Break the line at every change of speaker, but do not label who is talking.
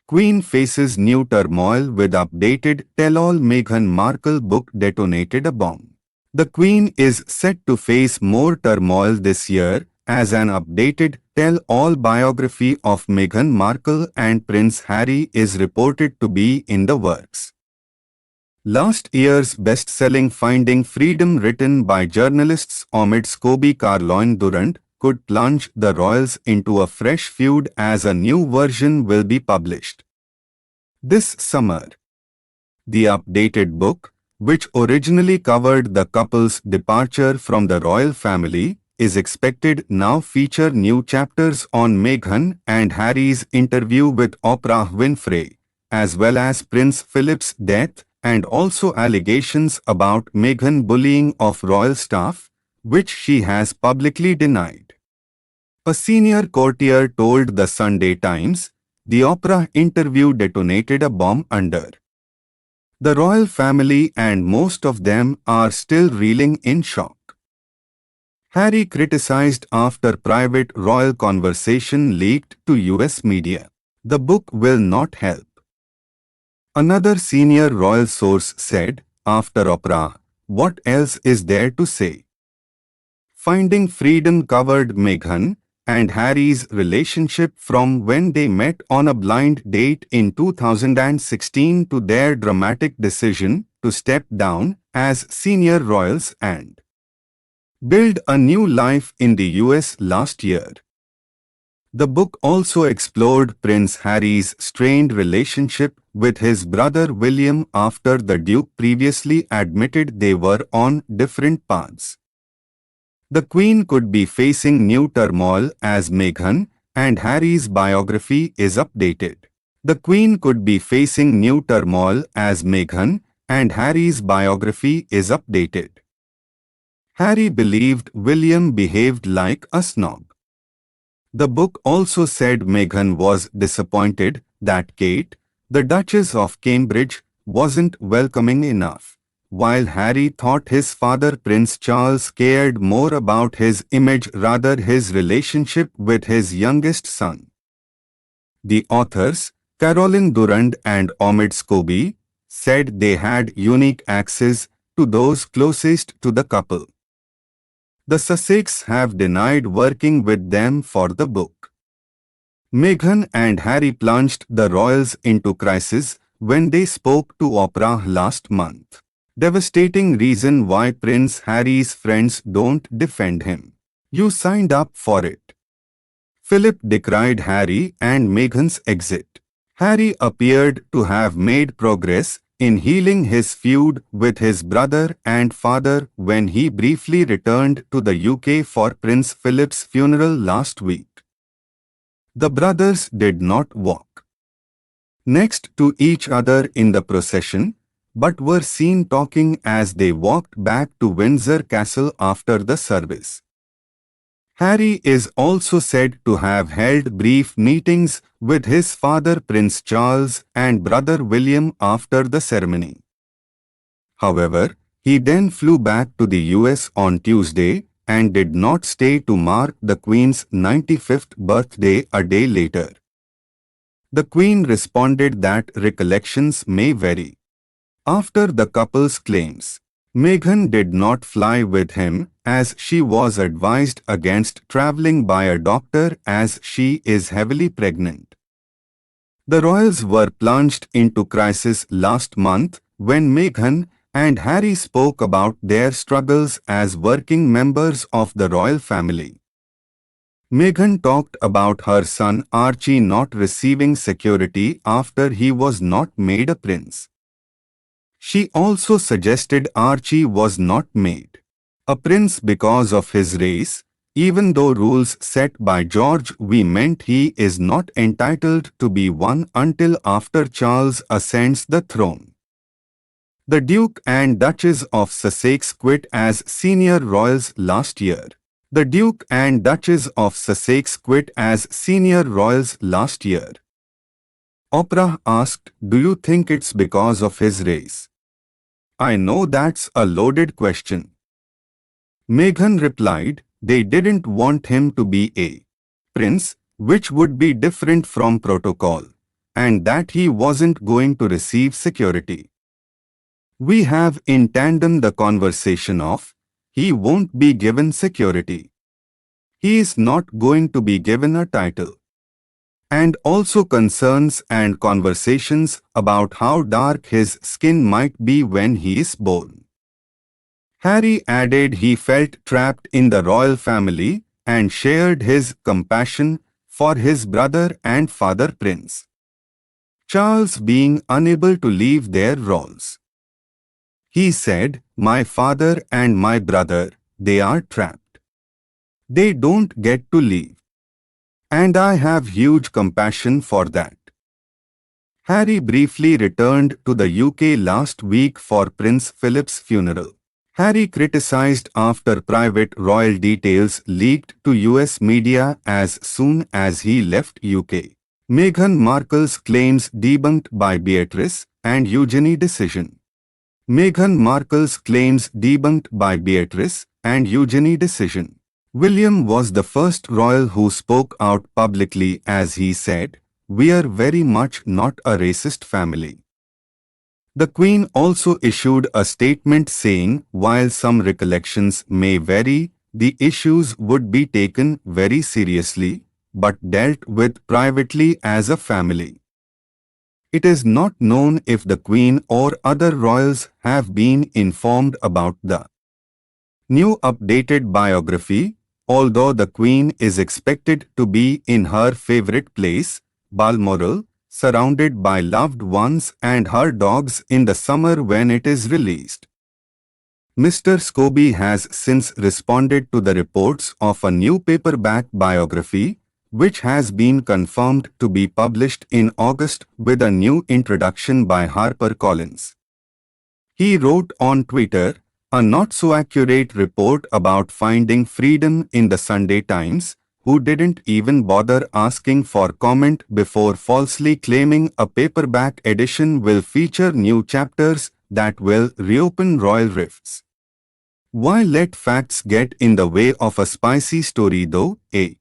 Queen faces new turmoil with updated tell-all. Meghan Markle book detonated a bomb. The Queen is set to face more turmoil this year as an updated tell-all biography of Meghan Markle and Prince Harry is reported to be in the works. Last year's best-selling Finding Freedom, written by journalists Omid Scobie, Caroline Durand, could plunge the royals into a fresh feud as a new version will be published this summer. The updated book, which originally covered the couple's departure from the royal family, is expected now feature new chapters on Meghan and Harry's interview with Oprah Winfrey, as well as Prince Philip's death, and also allegations about Meghan bullying of royal staff, which she has publicly denied. A senior courtier told the Sunday Times, the Oprah interview detonated a bomb under the royal family and most of them are still reeling in shock. Harry criticized after private royal conversation leaked to US media. The book will not help. Another senior royal source said, after Oprah, what else is there to say? Finding Freedom covered Meghan and Harry's relationship from when they met on a blind date in 2016 to their dramatic decision to step down as senior royals and build a new life in the US last year. The book also explored Prince Harry's strained relationship with his brother William after the Duke previously admitted they were on different paths. The Queen could be facing new turmoil as Meghan and Harry's biography is updated. The Queen could be facing new turmoil as Meghan and Harry's biography is updated. Harry believed William behaved like a snob. The book also said Meghan was disappointed that Kate, the Duchess of Cambridge, wasn't welcoming enough, while Harry thought his father Prince Charles cared more about his image rather his relationship with his youngest son. The authors, Caroline Durand and Omid Scobie, said they had unique access to those closest to the couple. The Sussex have denied working with them for the book. Meghan and Harry plunged the royals into crisis when they spoke to Oprah last month. Devastating reason why Prince Harry's friends don't defend him. You signed up for it. Philip decried Harry and Meghan's exit. Harry appeared to have made progress in healing his feud with his brother and father when he briefly returned to the UK for Prince Philip's funeral last week. The brothers did not walk next to each other in the procession, but were seen talking as they walked back to Windsor Castle after the service. Harry is also said to have held brief meetings with his father Prince Charles and brother William after the ceremony. However, he then flew back to the US on Tuesday and did not stay to mark the Queen's 95th birthday a day later. The Queen responded that recollections may vary. After the couple's claims, Meghan did not fly with him as she was advised against traveling by a doctor as she is heavily pregnant. The royals were plunged into crisis last month when Meghan and Harry spoke about their struggles as working members of the royal family. Meghan talked about her son Archie not receiving security after he was not made a prince. She also suggested Archie was not made a prince because of his race, even though rules set by George V meant he is not entitled to be one until after Charles ascends the throne. The Duke and Duchess of Sussex quit as senior royals last year. The Duke and Duchess of Sussex quit as senior royals last year. Oprah asked, "Do you think it's because of his race?" "I know that's a loaded question." Meghan replied, "They didn't want him to be a prince, which would be different from protocol, and that he wasn't going to receive security. We have in tandem the conversation of, he won't be given security. He is not going to be given a title. And also concerns and conversations about how dark his skin might be when he is born. Harry added he felt trapped in the royal family and shared his compassion for his brother and father Prince Charles being unable to leave their roles. He said, "My father and my brother, they are trapped. They don't get to leave. And I have huge compassion for that." Harry briefly returned to the UK last week for Prince Philip's funeral. Harry criticized after private royal details leaked to US media as soon as he left UK. Meghan Markle's claims debunked by Beatrice and Eugenie decision. Meghan Markle's claims debunked by Beatrice and Eugenie decision. William was the first royal who spoke out publicly as he said, "We are very much not a racist family." The Queen also issued a statement saying, while some recollections may vary, the issues would be taken very seriously, but dealt with privately as a family. It is not known if the Queen or other royals have been informed about the new updated biography, although the Queen is expected to be in her favorite place, Balmoral, surrounded by loved ones and her dogs in the summer when it is released. Mr. Scobie has since responded to the reports of a new paperback biography, which has been confirmed to be published in August with a new introduction by HarperCollins. He wrote on Twitter, a not-so-accurate report about finding freedom in the Sunday Times, who didn't even bother asking for comment before falsely claiming a paperback edition will feature new chapters that will reopen royal rifts. Why let facts get in the way of a spicy story though, eh?